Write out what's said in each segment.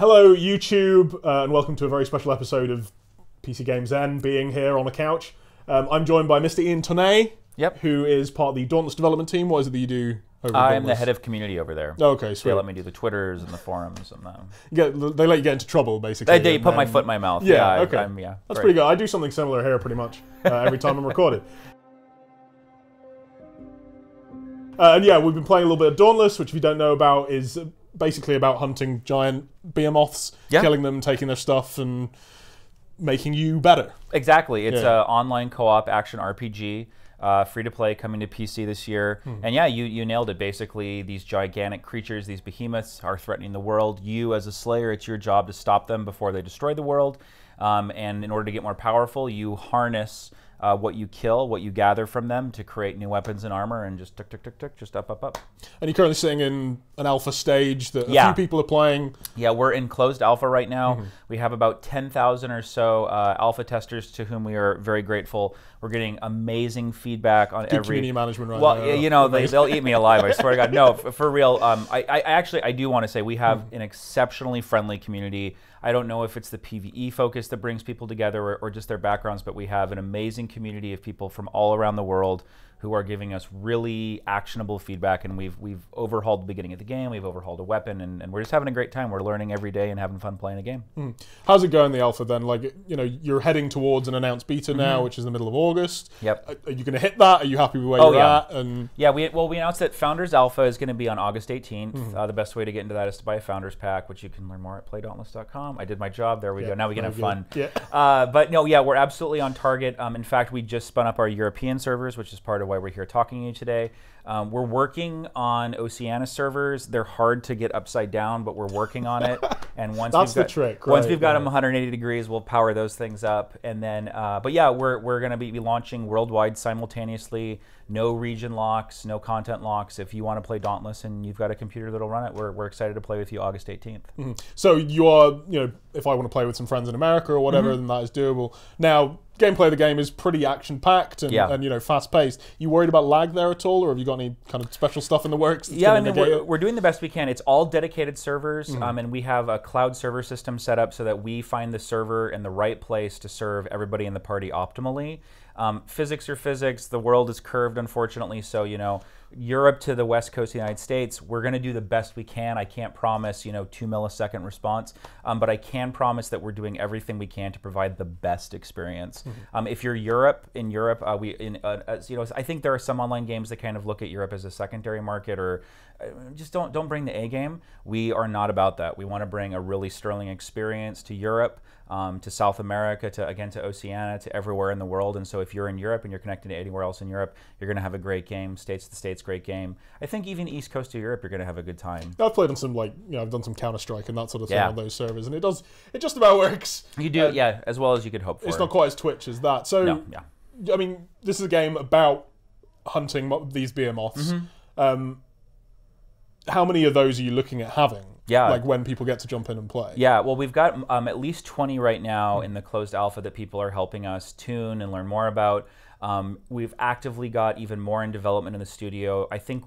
Hello, YouTube, and welcome to a very special episode of PCGamesN, being here on a couch. I'm joined by Mr. Ian Tomei, who is part of the Dauntless development team. What is it that you do over at I'm the head of community over there. Oh, okay, sweet. They let me do the Twitters and the forums and they let you get into trouble, basically. They put my foot in my mouth. Yeah, okay. Yeah, that's pretty good. I do something similar here, pretty much, every time I'm recorded. And yeah, we've been playing a little bit of Dauntless, which if you don't know about is basically about hunting giant behemoths, killing them, taking their stuff, and making you better. Exactly. It's an online co-op action RPG, free to play, coming to PC this year. And yeah, you nailed it. Basically, these gigantic creatures, these behemoths, are threatening the world. You, as a slayer, it's your job to stop them before they destroy the world. And in order to get more powerful, you harness what you kill, what you gather from them to create new weapons and armor, and just tick, just up. And you're currently sitting in an alpha stage that a few people are playing. Yeah, we're in closed alpha right now. We have about 10,000 or so alpha testers to whom we are very grateful. We're getting amazing feedback on every community management right now. Well, you know, they'll eat me alive, I swear to God. No, for real. I do want to say we have an exceptionally friendly community. I don't know if it's the PvE focus that brings people together or just their backgrounds, but we have an amazing community of people from all around the world who are giving us really actionable feedback, and we've overhauled the beginning of the game, we've overhauled a weapon, and we're just having a great time. We're learning every day and having fun playing a game. How's it going, the alpha, then? Like, you know, you're heading towards an announced beta now, which is the middle of August. Yep. Are you going to hit that? Are you happy with where you're at? And yeah, we announced that Founders Alpha is going to be on August 18th. The best way to get into that is to buy a Founders Pack, which you can learn more at playdauntless.com. I did my job. There we go. Now we can have fun. But no, yeah, we're absolutely on target. In fact, we just spun up our European servers, which is part of why we're here talking to you today. We're working on Oceania servers. They're hard to get upside down, but we're working on it. And once that's the trick. Once we've got them 180 degrees, we'll power those things up. And then, but yeah, we're going to be launching worldwide simultaneously. No region locks, no content locks. If you want to play Dauntless and you've got a computer that'll run it, we're excited to play with you August 18th. So you are, you know, if I want to play with some friends in America or whatever, then that is doable. Now, gameplay of the game is pretty action-packed and you know, fast-paced. You worried about lag there at all, or have you got any kind of special stuff in the works? Yeah, I mean, we're doing the best we can. It's all dedicated servers, and we have a cloud server system set up so that we find the server in the right place to serve everybody in the party optimally. Physics are physics. The world is curved, unfortunately, so, you know, Europe to the West Coast of the United States, we're going to do the best we can. I can't promise, you know, 2-millisecond response, but I can promise that we're doing everything we can to provide the best experience. If you're in Europe, you know, I think there are some online games that kind of look at Europe as a secondary market, or just don't bring the A game. We are not about that. We want to bring a really sterling experience to Europe, to South America, to Oceania, to everywhere in the world. And so if you're in Europe and you're connected to anywhere else in Europe, you're going to have a great game. States to States, great game. I think even East Coast of Europe, you're going to have a good time. I've played on some, like, you know, I've done some Counter-Strike and that sort of thing on those servers, and it just about works. You do, as well as you could hope for. It's not quite as Twitch as that. So, I mean, this is a game about hunting these behemoths. How many of those are you looking at having? Like when people get to jump in and play? Yeah, well, we've got at least 20 right now in the closed alpha that people are helping us tune and learn more about. We've actively got even more in development in the studio. I think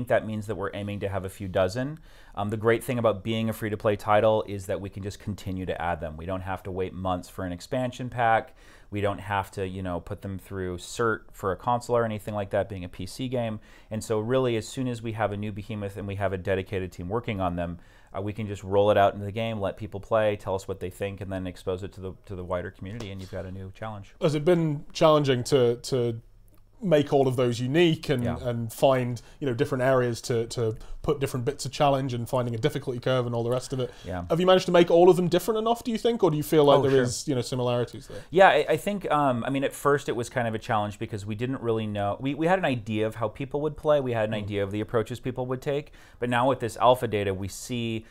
that means that we're aiming to have a few dozen. The great thing about being a free-to-play title is that we can just continue to add them. We don't have to wait months for an expansion pack. We don't have to, you know, put them through cert for a console or anything like that, being a PC game. And so really, as soon as we have a new behemoth and we have a dedicated team working on them, we can just roll it out into the game, let people play, tell us what they think, and then expose it to the wider community, and you've got a new challenge. Has it been challenging to make all of those unique and find, you know, different areas to put different bits of challenge and finding a difficulty curve and all the rest of it? Have you managed to make all of them different enough, do you think, or do you feel like there is, you know, similarities there? Yeah, I think, I mean, at first it was kind of a challenge because we didn't really know. We had an idea of how people would play. We had an idea of the approaches people would take. But now with this alpha data, we see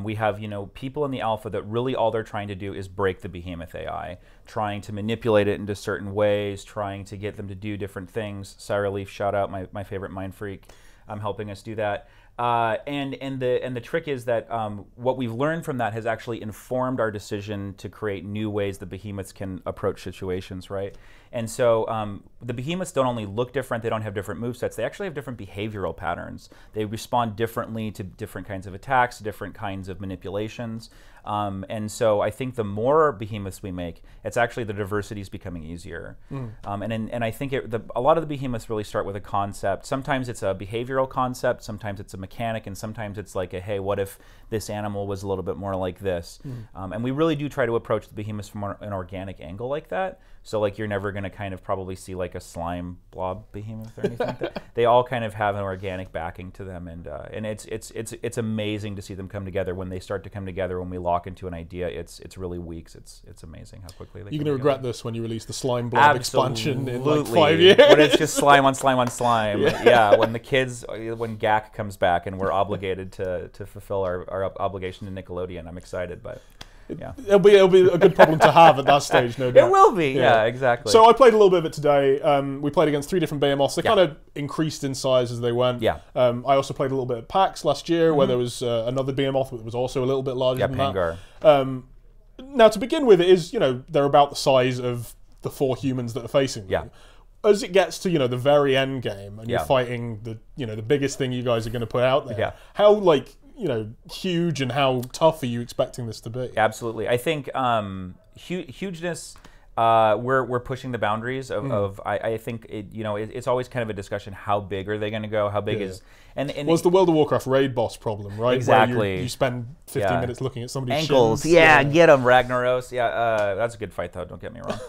we have, you know, people in the alpha that really all they're trying to do is break the behemoth AI, trying to manipulate it into certain ways, trying to get them to do different things. Sarah Leaf, shout out, my favorite mind freak, helping us do that. And the trick is that what we've learned from that has actually informed our decision to create new ways that behemoths can approach situations, right? And so the behemoths don't only look different, they don't have different movesets, they actually have different behavioral patterns. They respond differently to different kinds of attacks, different kinds of manipulations. And so I think the more behemoths we make, it's actually the diversity is becoming easier. And I think a lot of the behemoths really start with a concept. Sometimes it's a behavioral concept, sometimes it's a mechanic, and sometimes it's like a, hey, what if this animal was a little bit more like this? And we really do try to approach the behemoths from an organic angle like that. So like you're never going to kind of probably see like a slime blob behemoth or anything like that. They all kind of have an organic backing to them, and it's amazing to see them come together. When they start to come together, when we lock into an idea, it's really weeks. It's amazing how quickly they. You're going to regret this when you release the slime blob expansion in like 5 years. When it's just slime on slime on slime. Yeah, when GAC comes back and we're obligated to fulfill our obligation to Nickelodeon, I'm excited, but. Yeah. It'll be a good problem to have at that stage, no doubt. It will be, yeah, exactly. So I played a little bit of it today. We played against 3 different behemoths. They kind of increased in size as they went. Yeah. I also played a little bit at PAX last year, where there was another behemoth that was also a little bit larger than Pangar. that. Now, to begin with, it is, they're about the size of the 4 humans that are facing them. As it gets to, the very end game, and you're fighting the biggest thing you guys are going to put out there, how, huge and how tough are you expecting this to be? Absolutely. I think hugeness, we're pushing the boundaries of I think it's always kind of a discussion, how big are they going to go? How big is... And well, it's the World of Warcraft raid boss problem, right? Exactly. Where you spend 15 minutes looking at somebody's ankles. shins. Get them, Ragnaros. That's a good fight, though. Don't get me wrong.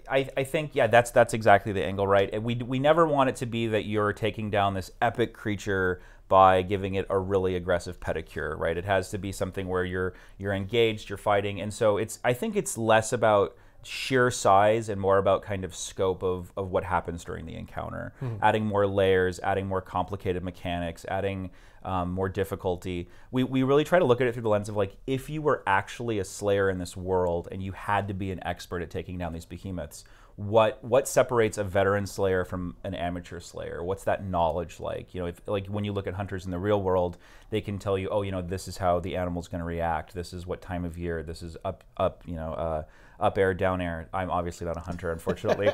I think, that's exactly the angle, right? We never want it to be that you're taking down this epic creature by giving it a really aggressive pedicure, right? It has to be something where you're engaged, you're fighting, and so I think it's less about sheer size and more about kind of scope of what happens during the encounter. Adding more layers, adding more complicated mechanics, adding more difficulty. We really try to look at it through the lens of like, if you were actually a slayer in this world and you had to be an expert at taking down these behemoths, what separates a veteran slayer from an amateur slayer? What's that knowledge like? Like when you look at hunters in the real world, they can tell you, this is how the animal's going to react. This is what time of year. This is up air, down air. I'm obviously not a hunter, unfortunately.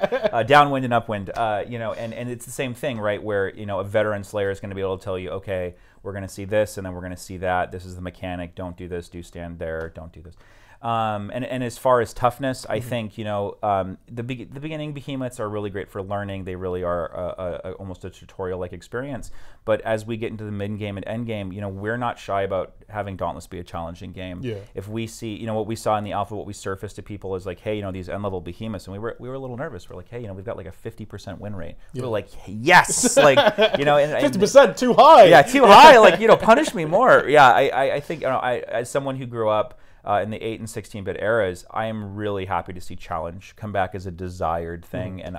Downwind and upwind. And it's the same thing, right? Where a veteran slayer is going to be able to tell you, okay, we're going to see this, and then we're going to see that. This is the mechanic. Don't do this. Do stand there. Don't do this. And as far as toughness, I think the beginning behemoths are really great for learning. They really are almost a tutorial-like experience. But as we get into the mid-game and end-game, we're not shy about having Dauntless be a challenging game. If we see, what we saw in the alpha, what we surfaced to people is like, hey, these end-level behemoths, and we were a little nervous. We're like, hey, we've got like a 50% win rate. We were like, yes, like, and 50% too high. Yeah, too high. Like, punish me more. Yeah, I think as someone who grew up in the 8 and 16-bit eras, I am really happy to see challenge come back as a desired thing, and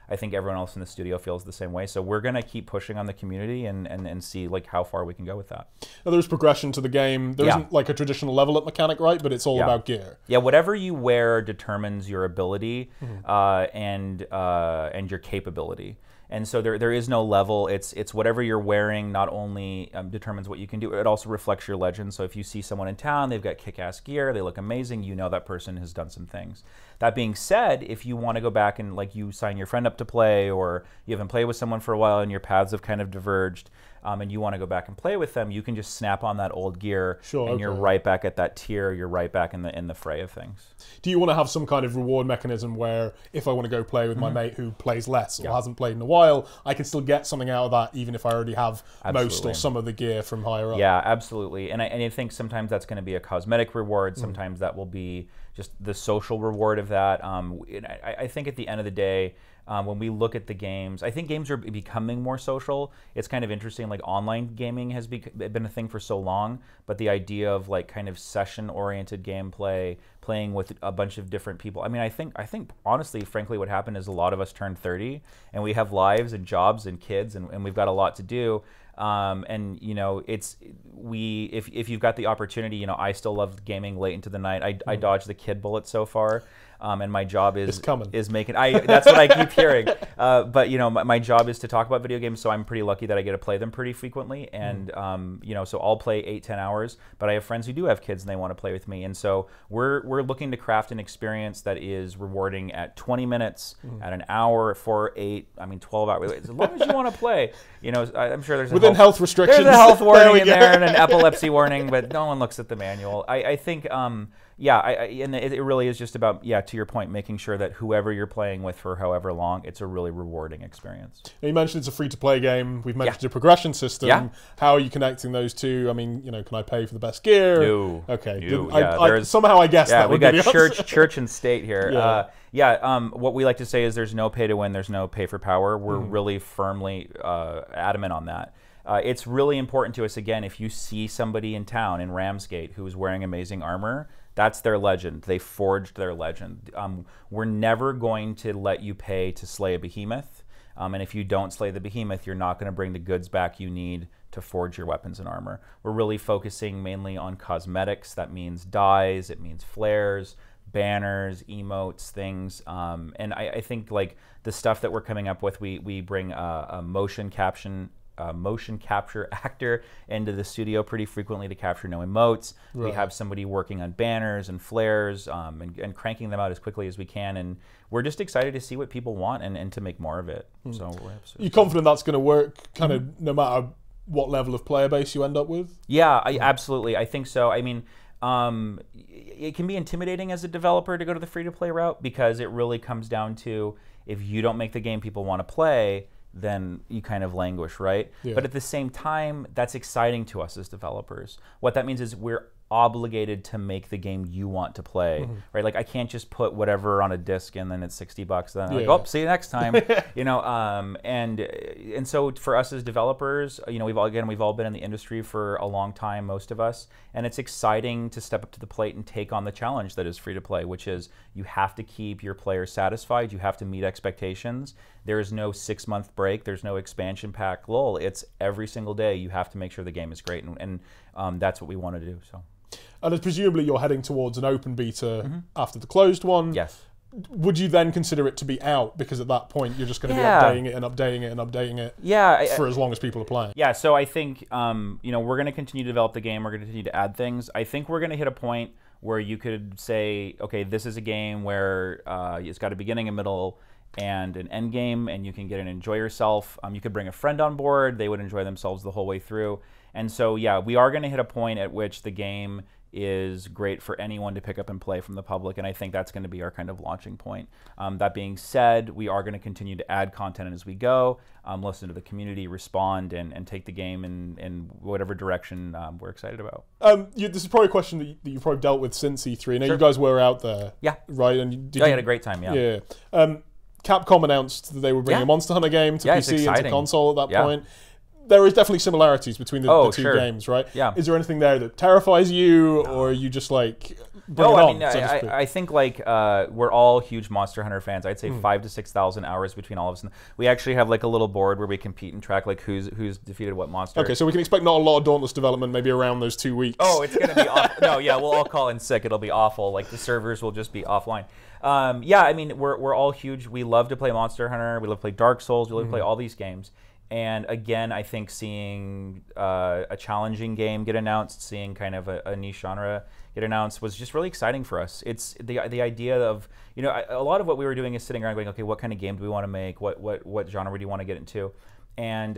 I think everyone else in the studio feels the same way. So we're going to keep pushing on the community and see like how far we can go with that. Now, there's progression to the game. There isn't like a traditional level up mechanic, right? But it's all about gear. Yeah, whatever you wear determines your ability and your capability. And so there is no level. It's whatever you're wearing not only determines what you can do, it also reflects your legend. So if you see someone in town, they've got kick-ass gear, they look amazing, that person has done some things. That being said, if you want to go back and like you sign your friend up to play, or you haven't played with someone for a while and your paths have kind of diverged, and you want to go back and play with them, you can just snap on that old gear, and you're right back at that tier. You're right back in the fray of things. Do you want to have some kind of reward mechanism where if I want to go play with my mate who plays less or hasn't played in a while, I can still get something out of that even if I already have most or some of the gear from higher up? Yeah, absolutely. And I think sometimes that's going to be a cosmetic reward. Sometimes that will be just the social reward of that. I think at the end of the day, when we look at the games, I think games are becoming more social. It's kind of interesting, like online gaming has been a thing for so long, but the idea of like kind of session-oriented gameplay, playing with a bunch of different people. I mean, I think honestly, frankly, what happened is a lot of us turned 30 and we have lives and jobs and kids and we've got a lot to do. And if you've got the opportunity, I still love gaming late into the night. I dodged the kid bullet so far. and my job is making. That's what I keep hearing. But you know, my job is to talk about video games, so I'm pretty lucky that I get to play them pretty frequently. And you know, so I'll play 8-10 hours. But I have friends who do have kids and they want to play with me, and so we're looking to craft an experience that is rewarding at 20 minutes, at an hour, 4, 8, 12 hours. As long as you want to play, you know, I'm sure there's within health restrictions. There's a health warning in there and an epilepsy warning, but no one looks at the manual. I think. Yeah, and it really is just about, to your point, making sure that whoever you're playing with for however long, it's a really rewarding experience. You mentioned it's a free-to-play game. We've mentioned a progression system. Yeah. How are you connecting those two? I mean, you know, can I pay for the best gear? No. Okay. No. Somehow I guessed that. We got church and state here. What we like to say is there's no pay to win, there's no pay for power. We're really firmly adamant on that. It's really important to us, again, if you see somebody in town in Ramsgate who's wearing amazing armor, that's their legend. They forged their legend. We're never going to let you pay to slay a behemoth. And if you don't slay the behemoth, you're not going to bring the goods back you need to forge your weapons and armor. We're really focusing mainly on cosmetics. That means dyes, it means flares, banners, emotes, things. And I think like the stuff that we're coming up with, we bring a motion capture actor into the studio pretty frequently to capture no emotes. Right. We have somebody working on banners and flares and cranking them out as quickly as we can. And we're just excited to see what people want and to make more of it. So you're confident that's going to work kind of no matter what level of player base you end up with? Yeah, absolutely. I think so. I mean, it can be intimidating as a developer to go to the free-to-play route because it really comes down to if you don't make the game people want to play, then you kind of languish, right? Yeah. But at the same time, that's exciting to us as developers. What that means is we're obligated to make the game you want to play, right? Like I can't just put whatever on a disc and then it's $60. Then I'm like, oh, see you next time, you know. And so for us as developers, you know, we've all been in the industry for a long time, most of us, and it's exciting to step up to the plate and take on the challenge that is free to play, which is you have to keep your players satisfied, you have to meet expectations. There is no 6-month break, there's no expansion pack lull. It's every single day you have to make sure the game is great, and that's what we want to do. So. And as presumably you're heading towards an open beta after the closed one. Yes. Would you then consider it to be out because at that point you're just going to be updating it and updating it and updating it for as long as people are playing? Yeah, so I think you know, we're going to continue to develop the game. We're going to continue to add things. I think we're going to hit a point where you could say, okay, this is a game where it's got a beginning, a middle, and an end game, and you can get and enjoy yourself. You could bring a friend on board. They would enjoy themselves the whole way through. And so, yeah, we are going to hit a point at which the game is great for anyone to pick up and play from the public, and I think that's going to be our kind of launching point. That being said, we are going to continue to add content as we go, listen to the community, respond, and take the game in whatever direction we're excited about. This is probably a question that you've probably dealt with since E3. I know you guys were out there, right? And I had a great time, Capcom announced that they were bringing a Monster Hunter game to PC and to console at that point. There is definitely similarities between the two games, right? Yeah. Is there anything there that terrifies you, or are you just like, bring it on, so to speak? I think like we're all huge Monster Hunter fans. I'd say 5,000 to 6,000 hours between all of us. We actually have like a little board where we compete and track like who's defeated what monster. Okay, so we can expect not a lot of Dauntless development maybe around those 2 weeks. Oh, it's going to be awful. No, yeah, we'll all call in sick. It'll be awful. Like the servers will just be offline. Yeah, I mean, we're all huge. We love to play Monster Hunter. We love to play Dark Souls. We love to play all these games. And again, I think seeing a challenging game get announced, seeing kind of a niche genre get announced was just really exciting for us. It's the idea of, you know, a lot of what we were doing is sitting around going, okay, what kind of game do we want to make? What genre do you want to get into? And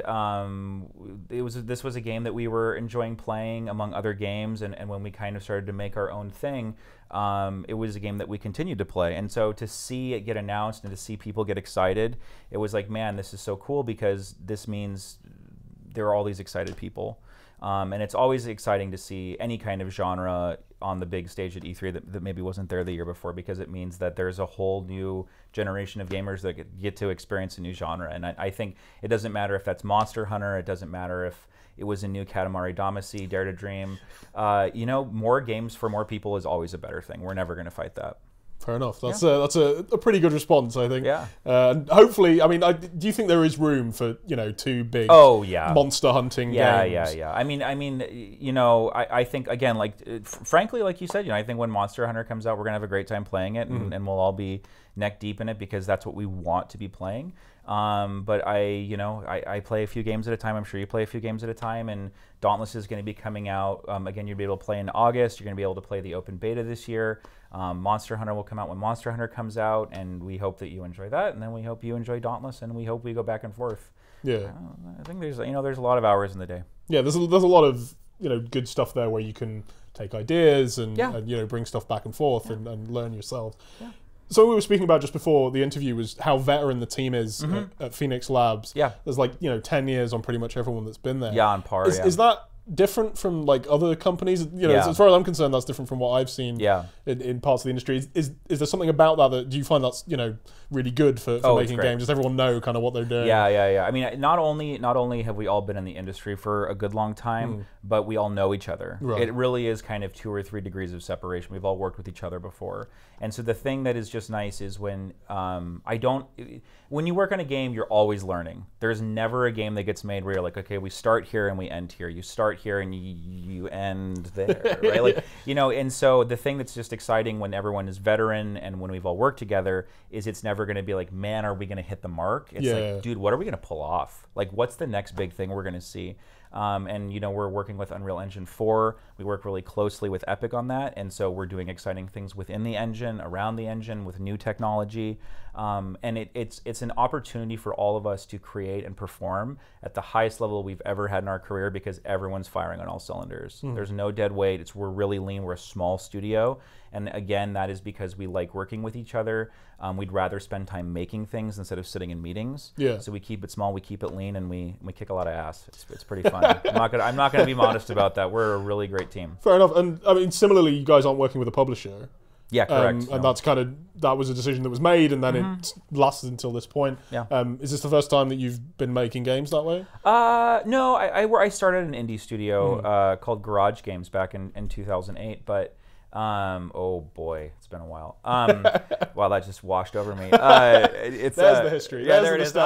this was a game that we were enjoying playing among other games, and when we kind of started to make our own thing, it was a game that we continued to play. And so to see it get announced and to see people get excited, it was like, man, this is so cool, because this means there are all these excited people. And it's always exciting to see any kind of genre on the big stage at E3 that maybe wasn't there the year before, because it means that there's a whole new generation of gamers that get to experience a new genre. And I think it doesn't matter if that's Monster Hunter, it doesn't matter if it was a new Katamari Damacy, Dare to Dream. You know, more games for more people is always a better thing. We're never going to fight that. Fair enough. That's a pretty good response, I think. Yeah. And hopefully, I mean, do you think there is room for 2 big monster hunting games? Yeah. I mean, I think again, like frankly, like you said, I think when Monster Hunter comes out, we're gonna have a great time playing it, and we'll all be neck deep in it because that's what we want to be playing. But I play a few games at a time. I'm sure you play a few games at a time, and Dauntless is going to be coming out. Again, you'll be able to play in August. You're going to be able to play the open beta this year. Monster Hunter will come out when Monster Hunter comes out, and we hope that you enjoy that, and then we hope you enjoy Dauntless, and we hope we go back and forth. Yeah, I think there's there's a lot of hours in the day. Yeah, there's a lot of good stuff there where you can take ideas and bring stuff back and forth and learn yourself. Yeah. So we were speaking about just before the interview was how veteran the team is at Phoenix Labs. Yeah. There's 10 years on pretty much everyone that's been there. Yeah, on par. Is that different from other companies? As far as I'm concerned, that's different from what I've seen in parts of the industry. Is there something about that do you find that's really good for making games? Does everyone know kind of what they're doing? Yeah. I mean, not only have we all been in the industry for a good long time, but we all know each other. Right. It really is kind of 2 or 3 degrees of separation. We've all worked with each other before, and so the thing that is just nice is when when you work on a game, you're always learning. There's never a game that gets made where you're like, okay, we start here and we end here. You start here and you end there, right? And so the thing that's just exciting when everyone is veteran and when we've all worked together is it's never going to be like, man, are we going to hit the mark? It's like, dude, what are we going to pull off? Like, what's the next big thing we're going to see? And we're working with Unreal Engine 4. We work really closely with Epic on that, and so we're doing exciting things within the engine, around the engine, with new technology. And it's an opportunity for all of us to create and perform at the highest level we've ever had in our career because everyone's firing on all cylinders. There's no dead weight. We're really lean. We're a small studio. And again, that is because we like working with each other. We'd rather spend time making things instead of sitting in meetings. Yeah. So we keep it small, we keep it lean, and we kick a lot of ass. It's pretty fun. I'm not gonna be modest about that. We're a really great team. Fair enough. And I mean, similarly, you guys aren't working with a publisher. Yeah, correct. And that's that was a decision that was made, and then it lasted until this point. Yeah. Is this the first time that you've been making games that way? No, I started an indie studio called Garage Games back in 2008, but. Oh boy, it's been a while. Wow, that just washed over me. There's the history. Yeah, there it is. No,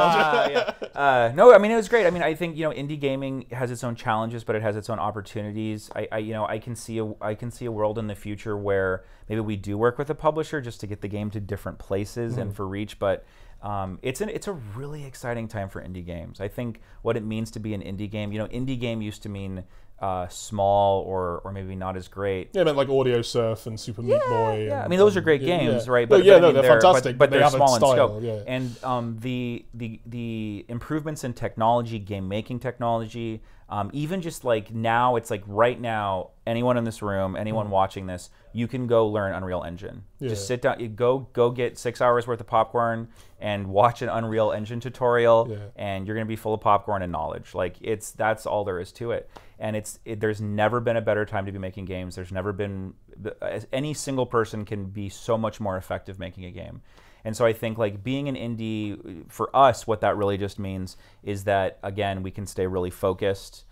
I mean it was great. I mean, I think indie gaming has its own challenges, but it has its own opportunities. I can see a world in the future where maybe we do work with a publisher just to get the game to different places and for reach, but. It's a really exciting time for indie games. I think what it means to be an indie game. Indie game used to mean small or maybe not as great. Yeah, I meant like Audio Surf and Super Meat Boy. Yeah, I mean those are great games, right? But they're fantastic. But they're small in scope. Yeah. And the improvements in technology, game making technology, even just like now, it's like right now, anyone in this room, anyone watching this, you can go learn Unreal Engine. Yeah. Just sit down, go get 6 hours worth of popcorn and watch an Unreal Engine tutorial, and you're gonna be full of popcorn and knowledge. Like that's all there is to it. And there's never been a better time to be making games. There's never been any single person can be so much more effective making a game. And so I think like being an indie, for us, what that really just means is that, again, we can stay really focused.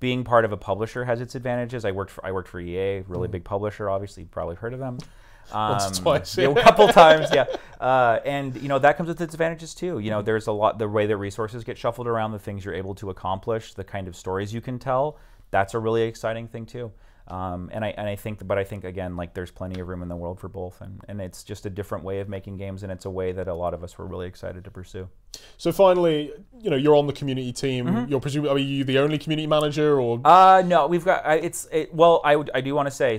Being part of a publisher has its advantages. I worked for EA, really big publisher, obviously. You've probably heard of them. Once or twice. A couple times, yeah. And that comes with its advantages too. There's a lot, the way that resources get shuffled around, the things you're able to accomplish, the kind of stories you can tell, that's a really exciting thing too. I think again, like there's plenty of room in the world for both, and it's just a different way of making games, and it's a way that a lot of us were really excited to pursue. So finally, you're on the community team. You're presumably, are you the only community manager, or? No, we've got well, I do want to say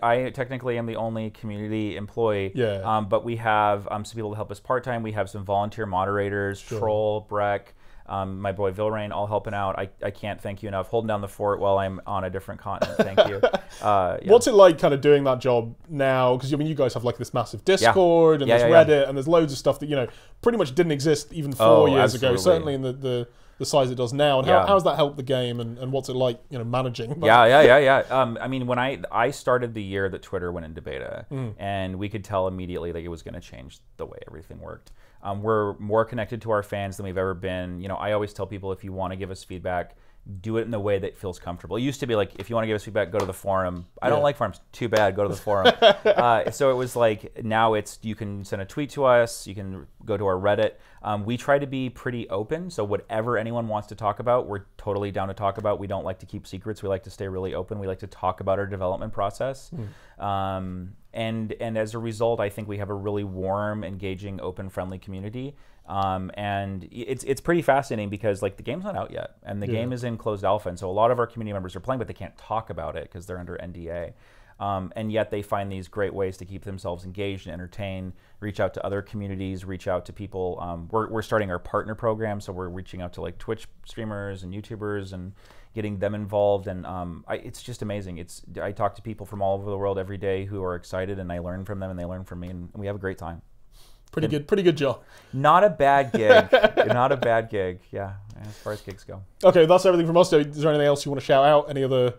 I technically am the only community employee. Yeah. But we have some people to help us part time. We have some volunteer moderators, Troll, Breck. My boy Vilrain, all helping out. I can't thank you enough. Holding down the fort while I'm on a different continent. Thank you. What's it like kind of doing that job now? Because you guys have like this massive Discord and there's Reddit and there's loads of stuff that pretty much didn't exist even 4 years ago. Certainly in the size it does now. And how has that helped the game? And what's it like managing? I mean, when I started the year that Twitter went into beta, and we could tell immediately that it was going to change the way everything worked. We're more connected to our fans than we've ever been. I always tell people, if you want to give us feedback, do it in the way that feels comfortable. It used to be like, if you want to give us feedback, go to the forum. I don't like forums. Too bad, go to the forum. So it was like, now it's, you can send a tweet to us, you can go to our Reddit. We try to be pretty open, so whatever anyone wants to talk about, we're totally down to talk about. We don't like to keep secrets. We like to stay really open. We like to talk about our development process. And as a result, I think we have a really warm, engaging, open, friendly community. And it's pretty fascinating because like the game's not out yet, and the game is in closed alpha, and so a lot of our community members are playing, but they can't talk about it because they're under NDA. And yet they find these great ways to keep themselves engaged and entertained, reach out to other communities, reach out to people. We're starting our partner program, so we're reaching out to like Twitch streamers and YouTubers and getting them involved. And it's just amazing. I talk to people from all over the world every day who are excited, and I learn from them and they learn from me, and we have a great time. Pretty good job. Not a bad gig. Not a bad gig. Yeah, as far as gigs go. Okay, that's everything from us. Is there anything else you want to shout out? Any other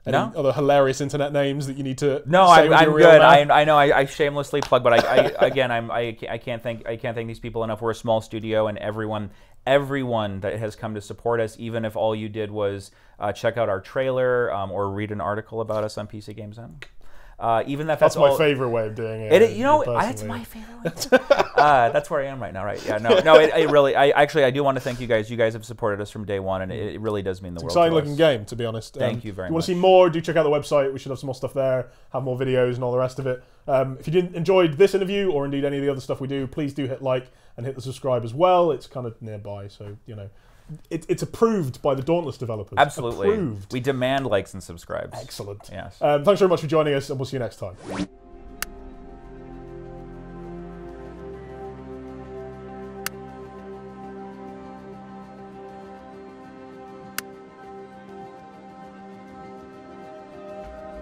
hilarious internet names that you need to? No, I'm good. I know I shamelessly plug, but I can't thank these people enough. We're a small studio, and everyone that has come to support us, even if all you did was check out our trailer or read an article about us on PCGamesN. Even if that's my favorite way of doing it. It's my favorite way. That's where I am right now, right? Yeah, I do want to thank you guys. You guys have supported us from day one, and it really does mean the world to us. Exciting looking game, to be honest. Thank you very much. If you want to see more, do check out the website. We should have some more stuff there, have more videos and all the rest of it. If you enjoyed this interview, or indeed any of the other stuff we do, please do hit like and hit the subscribe as well. It's kind of nearby, so it's approved by the Dauntless developers. Absolutely. Approved. We demand likes and subscribes. Excellent. Yes. Thanks very much for joining us, and we'll see you next time.